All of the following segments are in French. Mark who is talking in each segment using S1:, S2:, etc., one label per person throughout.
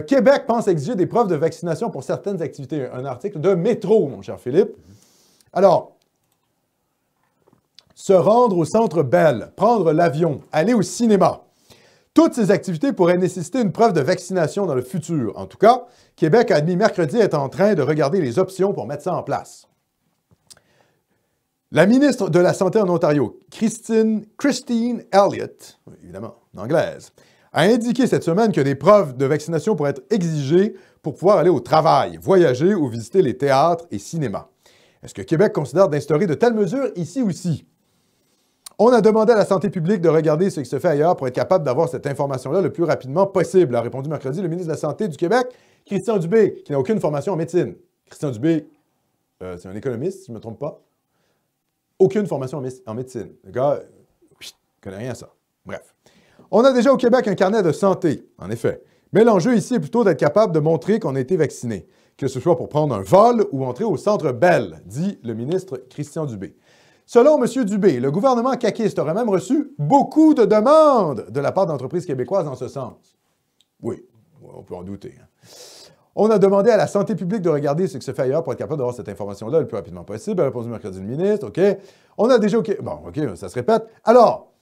S1: Québec pense exiger des preuves de vaccination pour certaines activités. Un article de Métro, mon cher Philippe. Alors, se rendre au Centre Bell, prendre l'avion, aller au cinéma. Toutes ces activités pourraient nécessiter une preuve de vaccination dans le futur. En tout cas, Québec a admis mercredi être en train de regarder les options pour mettre ça en place. La ministre de la Santé en Ontario, Christine Elliott, évidemment, en anglaise, a indiqué cette semaine que des preuves de vaccination pourraient être exigées pour pouvoir aller au travail, voyager ou visiter les théâtres et cinémas. Est-ce que Québec considère d'instaurer de telles mesures ici aussi? On a demandé à la santé publique de regarder ce qui se fait ailleurs pour être capable d'avoir cette information-là le plus rapidement possible, a répondu mercredi le ministre de la Santé du Québec, Christian Dubé, qui n'a aucune formation en médecine. Christian Dubé, c'est un économiste, si je ne me trompe pas. Aucune formation en médecine. Le gars, ne connaît rien à ça. Bref. On a déjà au Québec un carnet de santé, en effet. Mais l'enjeu ici est plutôt d'être capable de montrer qu'on a été vacciné, que ce soit pour prendre un vol ou entrer au Centre Bell, dit le ministre Christian Dubé. Selon M. Dubé, le gouvernement caquiste aurait même reçu beaucoup de demandes de la part d'entreprises québécoises en ce sens. Oui, on peut en douter. Hein. On a demandé à la santé publique de regarder ce qui se fait ailleurs pour être capable d'avoir cette information-là le plus rapidement possible. A répondu mercredi le ministre, OK. On a déjà... Bon, OK, ça se répète. Alors,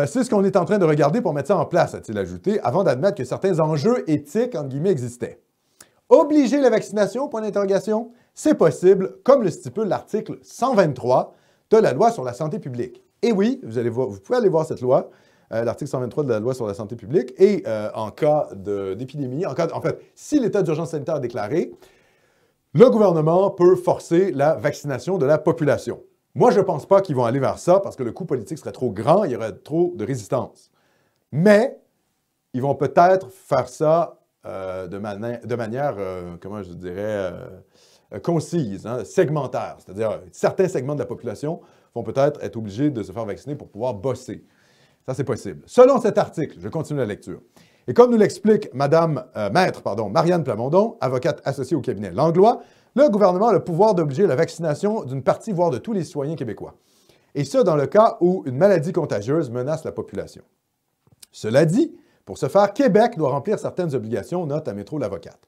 S1: c'est ce qu'on est en train de regarder pour mettre ça en place, a-t-il ajouté, avant d'admettre que certains enjeux éthiques, entre guillemets, existaient. Obliger la vaccination, point d'interrogation, c'est possible, comme le stipule l'article 123 de la loi sur la santé publique. Et oui, vous pouvez aller voir cette loi, l'article 123 de la loi sur la santé publique, et en cas d'épidémie, en fait, si l'état d'urgence sanitaire est déclaré, le gouvernement peut forcer la vaccination de la population. Moi, je ne pense pas qu'ils vont aller vers ça parce que le coût politique serait trop grand, il y aurait trop de résistance. Mais ils vont peut-être faire ça de manière, comment je dirais, concise, hein, segmentaire. C'est-à-dire, certains segments de la population vont peut-être être obligés de se faire vacciner pour pouvoir bosser. Ça, c'est possible. Selon cet article, je continue la lecture. Et comme nous l'explique Maître Marianne Plamondon, avocate associée au cabinet Langlois, le gouvernement a le pouvoir d'obliger la vaccination d'une partie, voire de tous les citoyens québécois. Et ça, dans le cas où une maladie contagieuse menace la population. Cela dit, pour ce faire, Québec doit remplir certaines obligations, note à Métro l'avocate,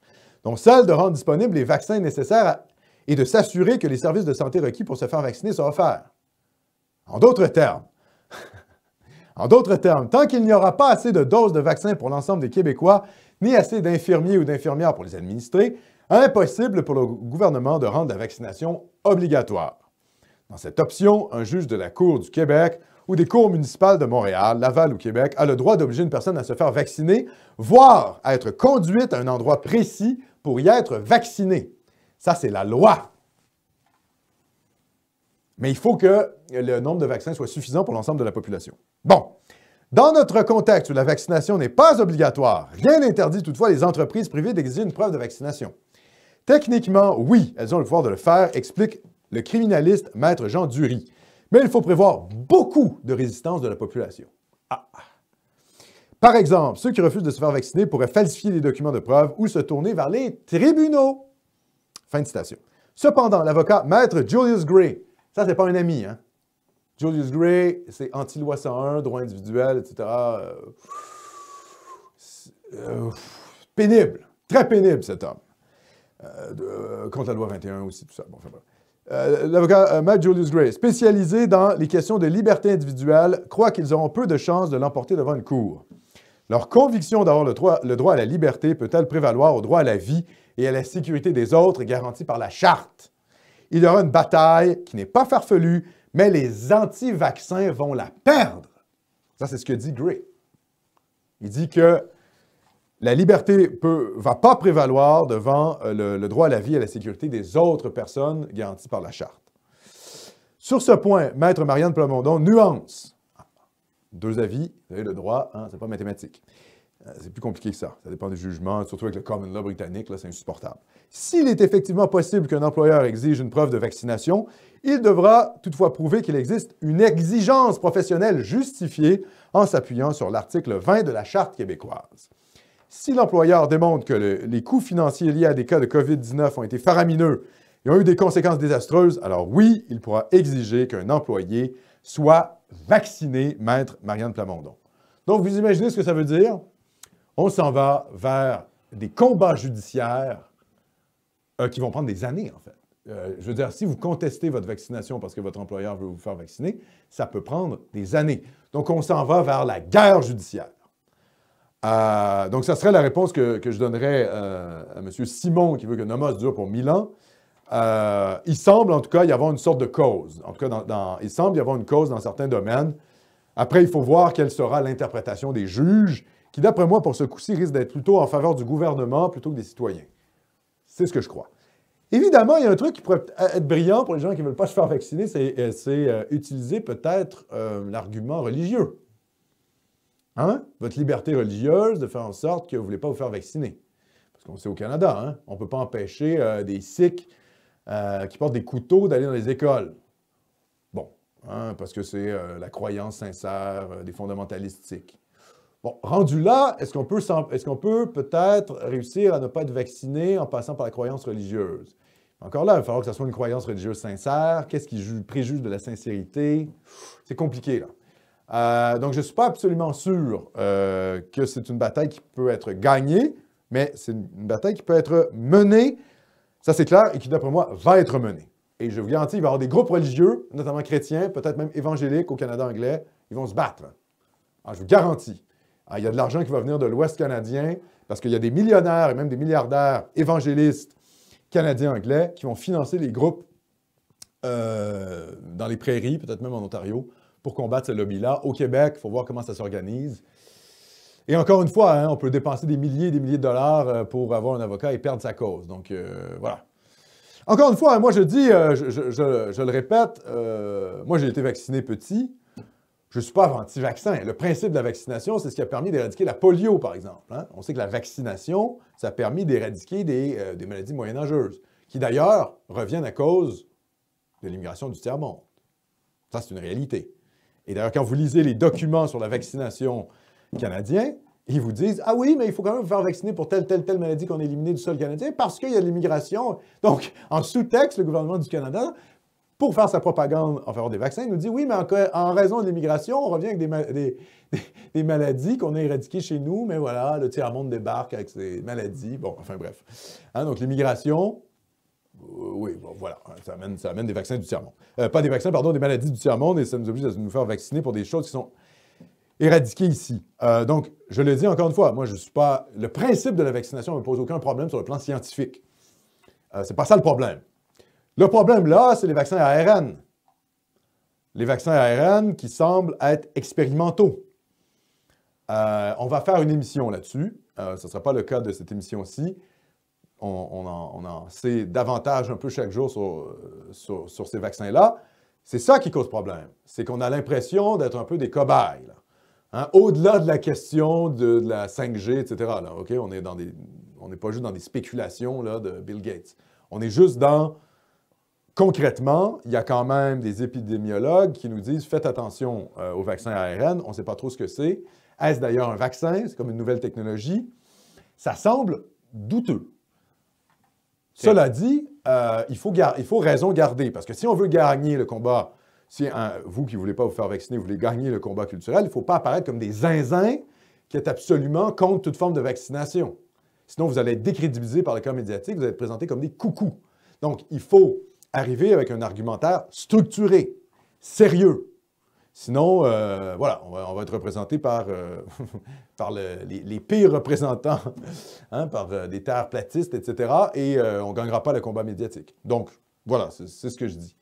S1: dont celle de rendre disponibles les vaccins nécessaires et de s'assurer que les services de santé requis pour se faire vacciner sont offerts. En d'autres termes, tant qu'il n'y aura pas assez de doses de vaccins pour l'ensemble des Québécois, ni assez d'infirmiers ou d'infirmières pour les administrer, impossible pour le gouvernement de rendre la vaccination obligatoire. Dans cette option, un juge de la Cour du Québec ou des cours municipales de Montréal, Laval ou Québec a le droit d'obliger une personne à se faire vacciner, voire à être conduite à un endroit précis pour y être vaccinée. Ça, c'est la loi. Mais il faut que le nombre de vaccins soit suffisant pour l'ensemble de la population. Bon, dans notre contexte où la vaccination n'est pas obligatoire, rien n'interdit toutefois les entreprises privées d'exiger une preuve de vaccination. Techniquement, oui, elles ont le pouvoir de le faire, explique le criminaliste Maître Jean Dury. Mais il faut prévoir beaucoup de résistance de la population. Par exemple, ceux qui refusent de se faire vacciner pourraient falsifier les documents de preuve ou se tourner vers les tribunaux. Fin de citation. Cependant, l'avocat Maître Julius Gray, ça, c'est pas un ami, hein? Julius Gray, c'est anti-loi 101, droit individuel, etc. Pénible, très pénible cet homme. Contre la loi 21 aussi, tout ça. Bon, enfin, l'avocat Matt Julius Gray, spécialisé dans les questions de liberté individuelle, croit qu'ils auront peu de chances de l'emporter devant une cour. Leur conviction d'avoir le droit à la liberté peut-elle prévaloir au droit à la vie et à la sécurité des autres garantie par la Charte? Il y aura une bataille qui n'est pas farfelue, mais les anti-vaccins vont la perdre. Ça, c'est ce que dit Gray. Il dit que la liberté ne va pas prévaloir devant le droit à la vie et à la sécurité des autres personnes garanties par la Charte. Sur ce point, Maître Marianne Plamondon nuance. Deux avis, vous avez le droit, hein, c'est pas mathématique. C'est plus compliqué que ça. Ça dépend des jugements, surtout avec le common law britannique, là, c'est insupportable. S'il est effectivement possible qu'un employeur exige une preuve de vaccination, il devra toutefois prouver qu'il existe une exigence professionnelle justifiée en s'appuyant sur l'article 20 de la Charte québécoise. Si l'employeur démontre que les coûts financiers liés à des cas de COVID-19 ont été faramineux et ont eu des conséquences désastreuses, alors oui, il pourra exiger qu'un employé soit vacciné, Maître Marianne Plamondon. Donc, vous imaginez ce que ça veut dire? On s'en va vers des combats judiciaires qui vont prendre des années, en fait. Je veux dire, si vous contestez votre vaccination parce que votre employeur veut vous faire vacciner, ça peut prendre des années. Donc, on s'en va vers la guerre judiciaire. Donc, ça serait la réponse que je donnerais à M. Simon, qui veut que Nomos dure pour 1000 ans. Il semble, en tout cas, y avoir une sorte de cause. En tout cas, il semble y avoir une cause dans certains domaines. Après, il faut voir quelle sera l'interprétation des juges, qui, d'après moi, pour ce coup-ci, risque d'être plutôt en faveur du gouvernement plutôt que des citoyens. C'est ce que je crois. Évidemment, il y a un truc qui pourrait être brillant pour les gens qui ne veulent pas se faire vacciner, c'est utiliser peut-être l'argument religieux. Hein? Votre liberté religieuse de faire en sorte que vous ne voulez pas vous faire vacciner. Parce qu'on sait au Canada, hein? On ne peut pas empêcher des Sikhs qui portent des couteaux d'aller dans les écoles. Bon, hein, parce que c'est la croyance sincère des fondamentalistes sikhs. Bon, rendu là, est-ce qu'on peut peut-être réussir à ne pas être vacciné en passant par la croyance religieuse? Encore là, il va falloir que ce soit une croyance religieuse sincère. Qu'est-ce qui préjuge de la sincérité? C'est compliqué, là. Donc, je ne suis pas absolument sûr que c'est une bataille qui peut être gagnée, mais c'est une bataille qui peut être menée, ça c'est clair, et qui, d'après moi, va être menée. Et je vous garantis, il va y avoir des groupes religieux, notamment chrétiens, peut-être même évangéliques au Canada anglais, ils vont se battre. Alors, je vous garantis. Il y a de l'argent qui va venir de l'Ouest canadien, parce qu'il y a des millionnaires et même des milliardaires évangélistes canadiens-anglais qui vont financer les groupes dans les prairies, peut-être même en Ontario, pour combattre ce lobby-là. Au Québec, il faut voir comment ça s'organise. Et encore une fois, hein, on peut dépenser des milliers et des milliers de dollars pour avoir un avocat et perdre sa cause. Donc, voilà. Encore une fois, hein, moi je dis, je le répète, moi j'ai été vacciné petit. Je ne suis pas anti-vaccin. Le principe de la vaccination, c'est ce qui a permis d'éradiquer la polio, par exemple. Hein? On sait que la vaccination, ça a permis d'éradiquer des maladies moyenâgeuses, qui d'ailleurs reviennent à cause de l'immigration du tiers-monde. Ça, c'est une réalité. Et d'ailleurs, quand vous lisez les documents sur la vaccination canadien, ils vous disent « Ah oui, mais il faut quand même vous faire vacciner pour telle maladie qu'on a éliminée du sol canadien parce qu'il y a de l'immigration. » Donc, en sous-texte, le gouvernement du Canada, pour faire sa propagande en faveur des vaccins, il nous dit « Oui, mais en raison de l'immigration, on revient avec des maladies qu'on a éradiquées chez nous, mais voilà, le tiers-monde débarque avec ces maladies. » Bon, enfin bref. Hein, donc, l'immigration, oui, bon, voilà, ça amène des vaccins du tiers-monde. Pas des vaccins, pardon, des maladies du tiers-monde, et ça nous oblige à nous faire vacciner pour des choses qui sont éradiquées ici. Donc, je le dis encore une fois, moi, je ne suis pas... Le principe de la vaccination ne me pose aucun problème sur le plan scientifique. C'est pas ça le problème. Le problème, là, c'est les vaccins ARN. Les vaccins ARN qui semblent être expérimentaux. On va faire une émission là-dessus. Ce ne sera pas le cas de cette émission-ci. On en sait davantage un peu chaque jour sur ces vaccins-là. C'est ça qui cause problème. C'est qu'on a l'impression d'être un peu des cobayes. Hein? Au-delà de la question de la 5G, etc. Là, okay? On n'est pas juste dans des spéculations là, de Bill Gates. On est juste dans... Concrètement, il y a quand même des épidémiologues qui nous disent « Faites attention aux vaccins ARN, on ne sait pas trop ce que c'est. Est-ce d'ailleurs un vaccin? C'est comme une nouvelle technologie. » Ça semble douteux. Cela dit, il faut raison garder, parce que si on veut gagner le combat, si vous qui ne voulez pas vous faire vacciner, vous voulez gagner le combat culturel, il ne faut pas apparaître comme des zinzins qui est absolument contre toute forme de vaccination. Sinon, vous allez être décrédibilisé par le camp médiatique, vous allez être présenté comme des coucous. Donc, il faut arriver avec un argumentaire structuré, sérieux. Sinon, voilà, on va être représenté par, les pires représentants, hein, par des terres platistes, etc., et on ne gagnera pas le combat médiatique. Donc, voilà, c'est ce que je dis.